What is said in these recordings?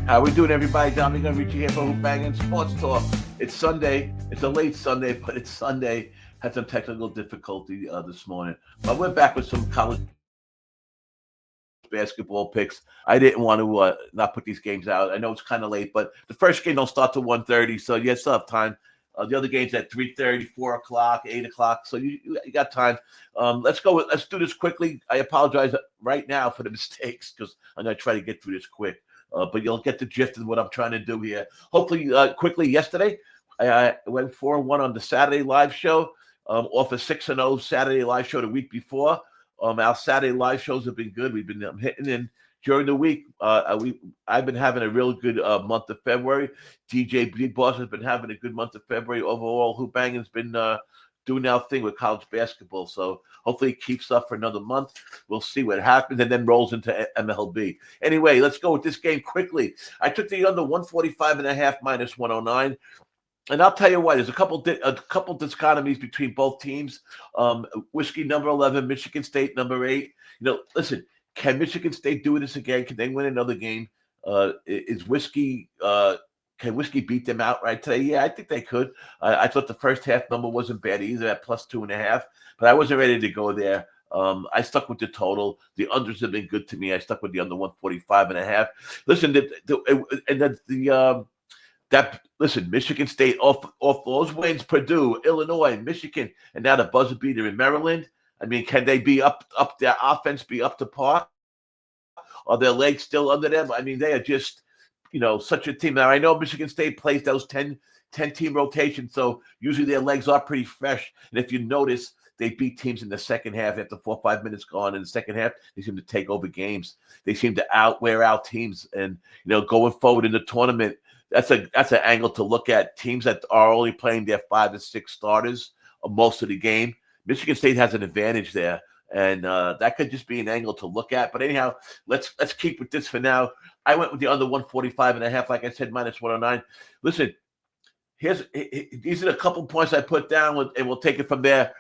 How we doing, everybody? Dommy gonna reach you here for Who-Bangin Sports Talk. It's Sunday. It's a late Sunday, but it's Sunday. Had some technical difficulty this morning, but we're back with some college basketball picks. I didn't want to not put these games out. I know it's kind of late, but the first game don't start till 1:30, so you still have time. The other game's at 3:30, 4 o'clock, 8 o'clock, so you got time. Let's go. Let's do this quickly. I apologize right now for the mistakes because I'm going to try to get through this quick. But you'll get the gist of what I'm trying to do here. Hopefully, quickly, yesterday, I went 4-1 on the Saturday live show, off a 6-0 Saturday live show the week before. Our Saturday live shows have been good. We've been hitting in during the week. I've been having a real good month of February. DJ Big Boss has been having a good month of February. Overall, Who-Bangin's been doing our thing with college basketball. So hopefully it keeps up for another month. We'll see what happens and then rolls into MLB. Anyway, let's go with this game quickly. I took the under 145.5 minus 109. And I'll tell you what, there's a couple disconomies between both teams. Whiskey number 11, Michigan State number 8. Listen, can Michigan State do this again? Can they win another game? Is Whiskey can Whiskey beat them outright today? Yeah, I think they could. I thought the first half number wasn't bad either at plus 2.5, but I wasn't ready to go there. I stuck with the total. The unders have been good to me. I stuck with the under 145.5. Listen, Michigan State off those wins, Purdue, Illinois, Michigan, and now the buzzer beater in Maryland. I mean, can they be up their offense be up to par? Are their legs still under them? I mean, they are just such a team. Now, I know Michigan State plays those 10-team rotations, so usually their legs are pretty fresh. And if you notice, they beat teams in the second half after 4 or 5 minutes gone. In the second half, they seem to take over games. They seem to wear out teams. And, going forward in the tournament, that's an angle to look at. Teams that are only playing their 5 to 6 starters most of the game. Michigan State has an advantage there. And that could just be an angle to look at. But anyhow, let's keep with this for now. I went with the under 145.5, like I said, minus 109. Listen, these are a couple points I put down, and we'll take it from there.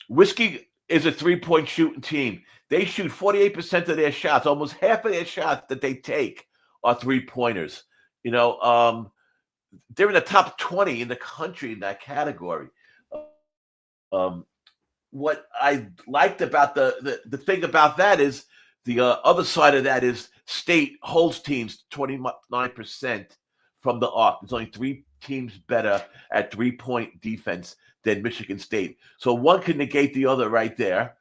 Whiskey is a three-point shooting team. They shoot 48% of their shots. Almost half of their shots that they take are three-pointers. They're in the top 20 in the country in that category. What I liked about the thing about that is the other side of that is State holds teams 29% from the arc. There's only 3 teams better at 3-point defense than Michigan State. So one can negate the other right there.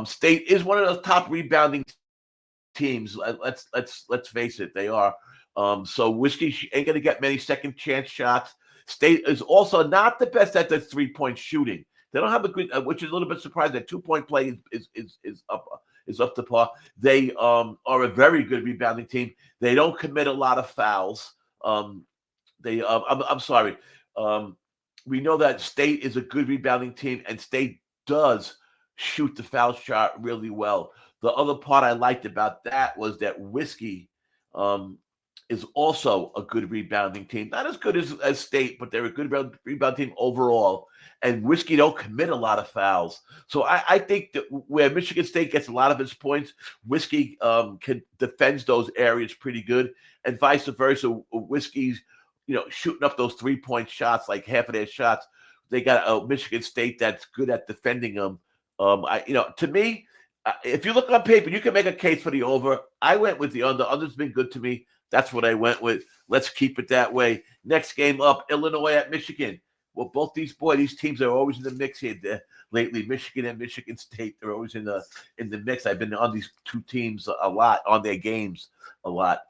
State is one of the top rebounding teams. Let's face it, they are. So Whiskey ain't going to get many second chance shots. State is also not the best at the 3-point shooting. They don't have a good, which is a little bit surprising. That 2-point play is up to par. They are a very good rebounding team. They don't commit a lot of fouls. I'm sorry. We know that State is a good rebounding team, and State does shoot the foul shot really well. The other part I liked about that was that Whiskey is also a good rebounding team. Not as good as State, but they're a good rebound team overall. And Whiskey don't commit a lot of fouls. So I think that where Michigan State gets a lot of its points, Whiskey can defend those areas pretty good. And vice versa, Whiskey's shooting up those 3-point shots, like half of their shots. They got a Michigan State that's good at defending them. To me, if you look on paper, you can make a case for the over. I went with the under. Under's been good to me. That's what I went with. Let's keep it that way. Next game up, Illinois at Michigan. Well, both these teams are always in the mix here lately. Michigan and Michigan State, they're always in the mix. I've been on these 2 teams a lot, on their games a lot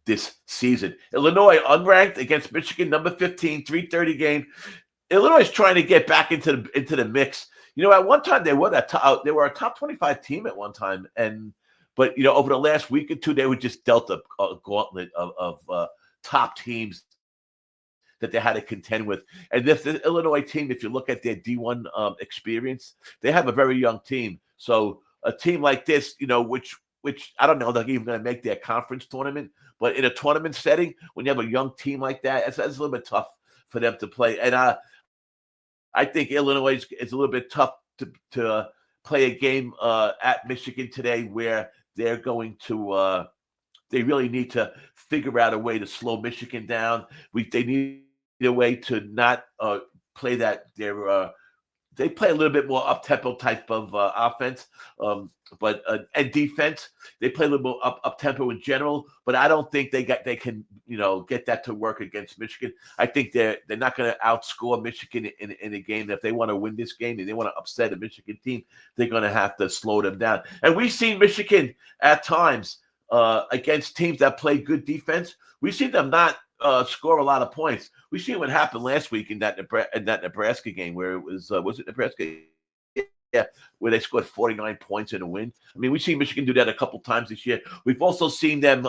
this season. Illinois unranked against Michigan, number 15, 3:30 game. Illinois is trying to get back into the mix. At one time they were a top 25 team at one time, but over the last week or 2, they were just dealt a gauntlet of top teams that they had to contend with. And if the Illinois team, if you look at their D1 experience, they have a very young team. So a team like this, which I don't know, they're even going to make their conference tournament. But in a tournament setting, when you have a young team like that, it's a little bit tough for them to play. And I think Illinois is a little bit tough to play a game at Michigan today where they're going to They really need to figure out a way to slow Michigan down. They need a way to not play that they play a little bit more up tempo type of offense, but and defense. They play a little more up tempo in general, but I don't think they can get that to work against Michigan. I think they're not going to outscore Michigan in a game. If they want to win this game and they want to upset a Michigan team, they're going to have to slow them down. And we've seen Michigan at times against teams that play good defense. We've seen them not score a lot of points. We see what happened last week in that Nebraska game where it was it Nebraska? Yeah, where they scored 49 points in a win. I mean, we've seen Michigan do that a couple times this year. We've also seen them,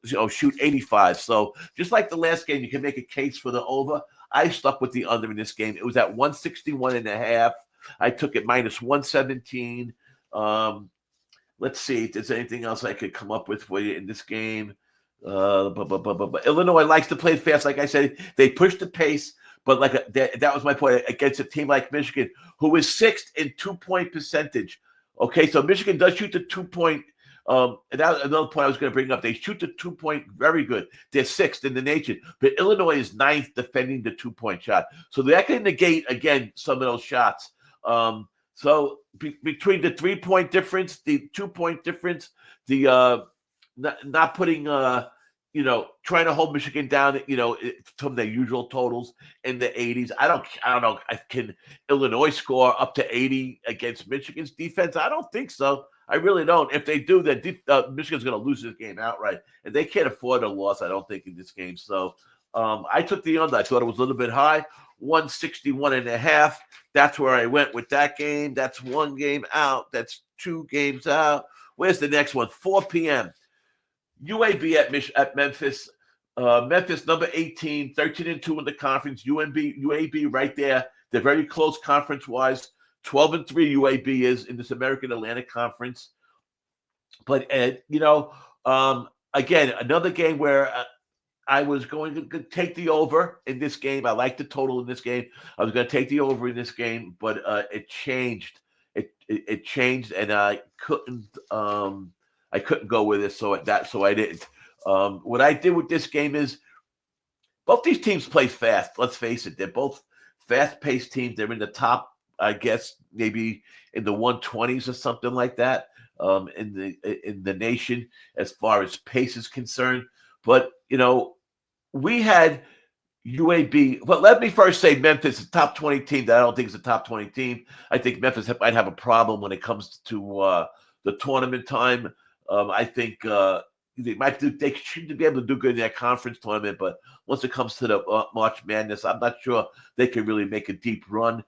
shoot 85. So just like the last game, you can make a case for the over. I stuck with the under in this game. It was at 161.5. I took it minus 117. Let's see if there's anything else I could come up with for you in this game. But Illinois likes to play fast. Like I said, they push the pace, but that was my point against a team like Michigan, who is sixth in 2-point percentage. Okay, so Michigan does shoot the 2-point. And that was another point I was going to bring up. They shoot the 2-point very good. They're sixth in the nation, but Illinois is ninth defending the 2-point shot. So that can negate again some of those shots. So between the 3-point difference, the 2-point difference, the not putting trying to hold Michigan down, from their usual totals in the 80s. I don't know. Can Illinois score up to 80 against Michigan's defense? I don't think so. I really don't. If they do, then Michigan's going to lose this game outright, and they can't afford a loss, I don't think, in this game. So I took the under. I thought it was a little bit high, 161.5. That's where I went with that game. That's one game out. That's two games out. Where's the next one? 4 p.m. UAB at Memphis. Memphis number 18, 13-2 in the conference. UAB right there. They're very close conference-wise. 12-3 UAB is in this American Atlantic Conference. But again, another game where I was going to take the over in this game. I like the total in this game. I was going to take the over in this game, but it changed. It changed, and I couldn't go with it, so I didn't. What I did with this game is both these teams play fast. Let's face it; they're both fast-paced teams. They're in the top, I guess, maybe in the 120s or something like that in the nation as far as pace is concerned. But we had UAB. But let me first say Memphis is a top 20 team that I don't think is a top 20 team. I think Memphis might have a problem when it comes to the tournament time. I think they should be able to do good in that conference tournament, but once it comes to the March Madness, I'm not sure they can really make a deep run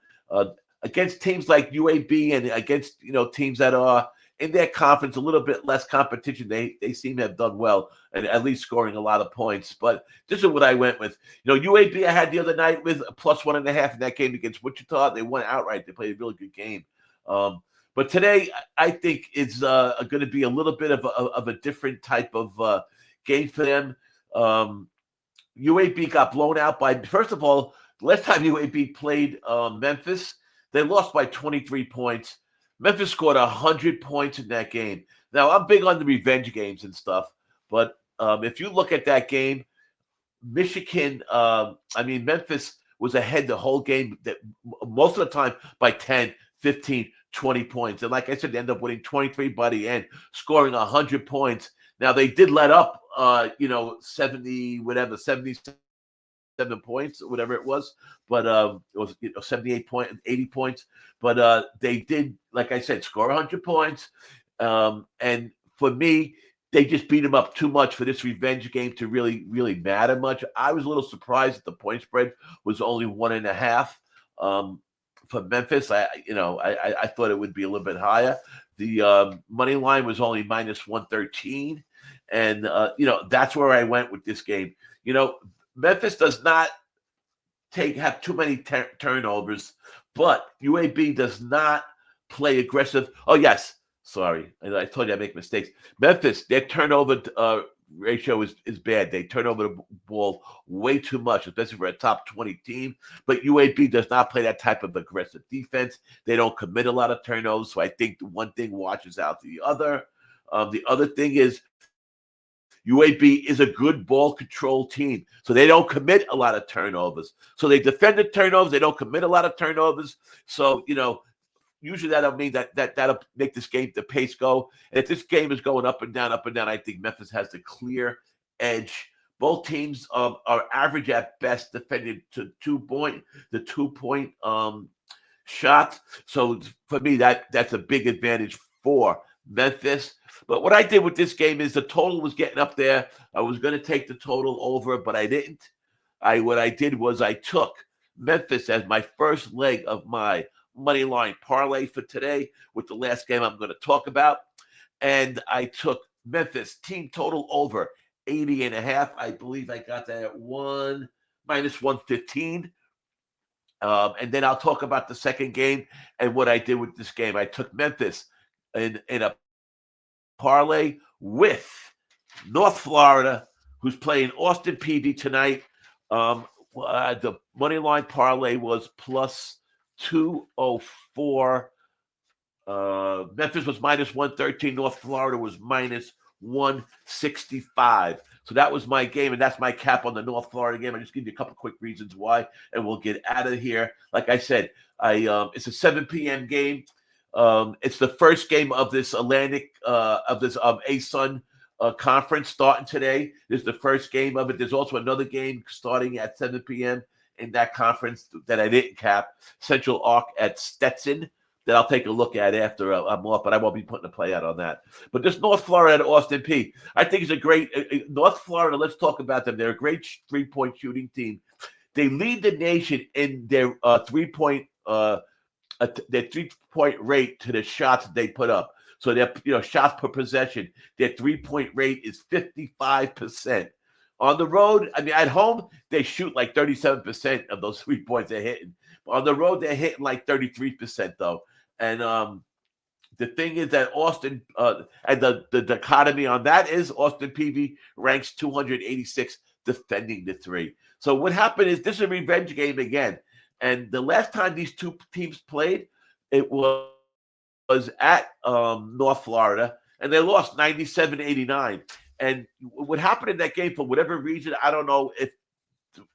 against teams like UAB and against teams that are in their conference, a little bit less competition. They seem to have done well and at least scoring a lot of points. But this is what I went with. UAB I had the other night with a +1.5 in that game against Wichita. They won outright. They played a really good game. But today, I think it's going to be a little bit of a different type of game for them. UAB got blown out by, first of all, last time UAB played Memphis, they lost by 23 points. Memphis scored 100 points in that game. Now, I'm big on the revenge games and stuff, but if you look at that game, Memphis was ahead the whole game, that most of the time by 10, 15, 20 points. And like I said, they ended up winning 23 by the end, scoring 100 points. Now, they did let up, 77 points, whatever it was. But it was 80 points. But they did, like I said, score 100 points. And for me, they just beat them up too much for this revenge game to really, really matter much. I was a little surprised that the point spread was only 1.5. For Memphis, I thought it would be a little bit higher. The money line was only -113, and that's where I went with this game. Memphis does not have too many turnovers, but UAB does not play aggressive. Oh yes, sorry, I told you I make mistakes. Memphis, their turnover ratio is bad. They turn over the ball way too much, especially for a top 20 team. But UAB does not play that type of aggressive defense. They don't commit a lot of turnovers. So I think one thing washes out the other. The other thing is UAB is a good ball control team, so they don't commit a lot of turnovers. So they defend the turnovers. They don't commit a lot of turnovers. So, usually that'll mean that'll make this game, the pace go. And if this game is going up and down, I think Memphis has the clear edge. Both teams are average at best defending to the 2-point shots. So for me, that's a big advantage for Memphis. But what I did with this game is the total was getting up there. I was going to take the total over, but I didn't. What I did was I took Memphis as my first leg of my money line parlay for today with the last game I'm going to talk about. And I took Memphis team total over 80.5. I believe I got that at minus 115. And then I'll talk about the second game and what I did with this game. I took Memphis in a parlay with North Florida, who's playing Austin Peay tonight. The money line parlay was plus 204. Memphis was minus 113. North Florida was minus 165. So that was my game, and that's my cap on the North Florida game. I just give you a couple quick reasons why, and we'll get out of here. Like I said, it's a 7 p.m. game. It's the first game of this Atlantic ASUN conference starting today. This is the first game of it. There's also another game starting at 7 p.m. in that conference that I didn't cap, Central Arc at Stetson, that I'll take a look at after I'm off, but I won't be putting a play out on that. But this North Florida at Austin Peay, I think is a great North Florida. Let's talk about them. They're a great 3-point shooting team. They lead the nation in their 3-point rate to the shots that they put up. So their shots per possession, their 3-point rate is 55%. On the road, at home, they shoot like 37% of those 3 points they're hitting. On the road, they're hitting like 33%, though. And the thing is that Austin, and the dichotomy on that is Austin Peay ranks 286 defending the 3. So what happened is this is a revenge game again. And the last time these two teams played, it was at North Florida, and they lost 97-89. And what happened in that game, for whatever reason, I don't know if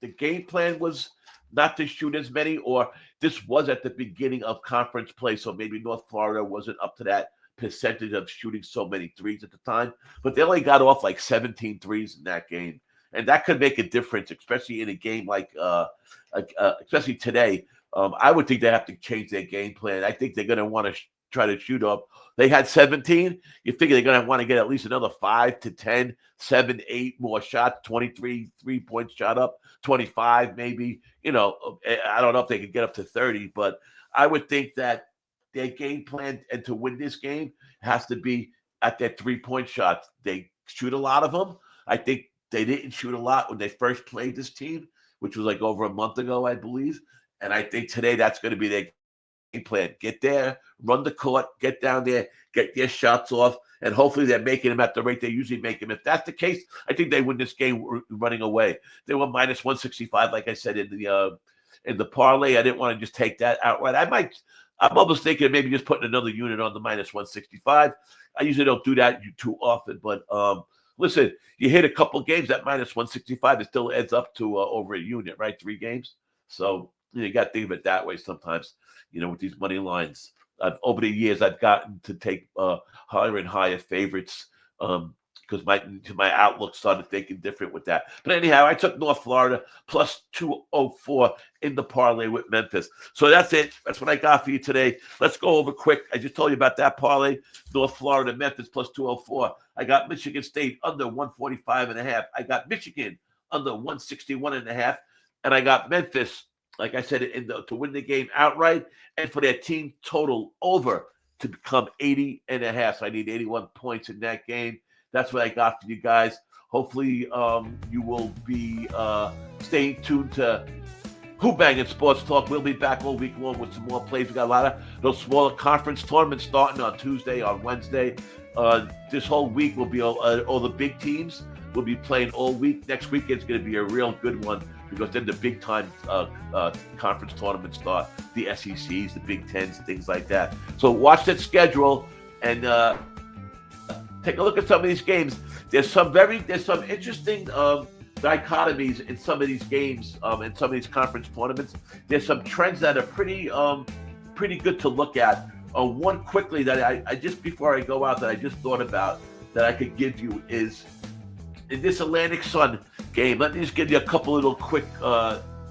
the game plan was not to shoot as many, or this was at the beginning of conference play, so maybe North Florida wasn't up to that percentage of shooting so many threes at the time. But they only got off like 17 threes in that game. And that could make a difference, especially in a game like especially today. I would think they have to change their game plan. I think they're going to want to try to shoot up. They had 17. You figure they're going to want to get at least another 5 to 10, 7, 8 more shots, 23 3-point shot up, 25 maybe. I don't know if they could get up to 30, but I would think that their game plan and to win this game has to be at their 3-point shots. They shoot a lot of them. I think they didn't shoot a lot when they first played this team, which was like over a month ago, I believe. And I think today that's going to be their game plan. Get there, run the court, get down there, get their shots off, and hopefully they're making them at the rate they usually make them. If that's the case, I think they win this game running away. They were minus 165, like I said, in the parlay. I didn't want to just take that outright. I'm almost thinking of maybe just putting another unit on the minus 165. I usually don't do that too often, but listen, you hit a couple games at minus 165, it still adds up to over a unit, right? 3 games. So you got to think of it that way sometimes, with these money lines. Over the years, I've gotten to take higher and higher favorites because my outlook started thinking different with that. But anyhow, I took North Florida plus 204 in the parlay with Memphis. So that's it. That's what I got for you today. Let's go over quick. I just told you about that parlay. North Florida, Memphis plus 204. I got Michigan State under 145.5. I got Michigan under 161.5. And I got Memphis, like I said, to win the game outright and for their team total over to become 80.5. So I need 81 points in that game. That's what I got for you guys. Hopefully you will be staying tuned to Who-Bangin Sports Talk. We'll be back all week long with some more plays. We got a lot of those smaller conference tournaments starting on Tuesday, on Wednesday. This whole week will be all the big teams will be playing all week. Next weekend's going to be a real good one because then the big time conference tournaments start, the SECs, the Big Tens, things like that. So watch that schedule and take a look at some of these games. there's some interesting dichotomies in some of these games, in some of these conference tournaments. There's some trends that are pretty good to look at. One quickly that I just before I go out that I just thought about that I could give you is in this Atlantic Sun game. Let me just give you a couple little quick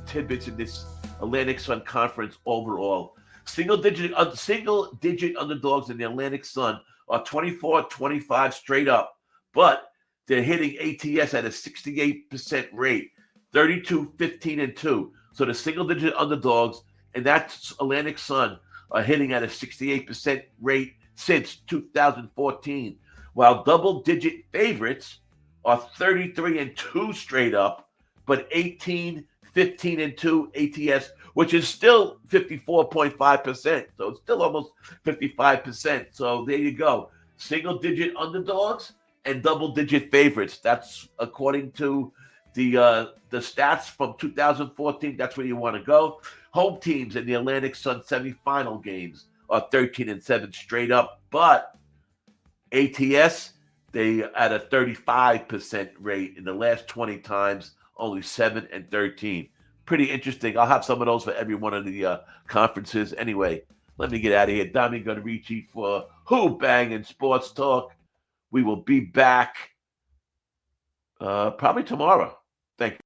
tidbits in this Atlantic Sun conference overall. Single digit underdogs in the Atlantic Sun are 24-25 straight up, but they're hitting ATS at a 68% rate, 32-15-2. So the single digit underdogs and that Atlantic Sun are hitting at a 68% rate since 2014, while double digit favorites are 33-2 straight up, but 18-15-2 ATS, which is still 54.5%. So it's still almost 55%. So there you go. Single digit underdogs and double digit favorites. That's according to the stats from 2014. That's where you want to go. Home teams in the Atlantic Sun semifinal games are 13-7 straight up, but ATS, they at a 35% rate in the last 20 times, only 7-13. Pretty interesting. I'll have some of those for every one of the conferences. Anyway, let me get out of here. Dommy Gunarici for Who-Bangin Sports Talk. We will be back probably tomorrow. Thank you.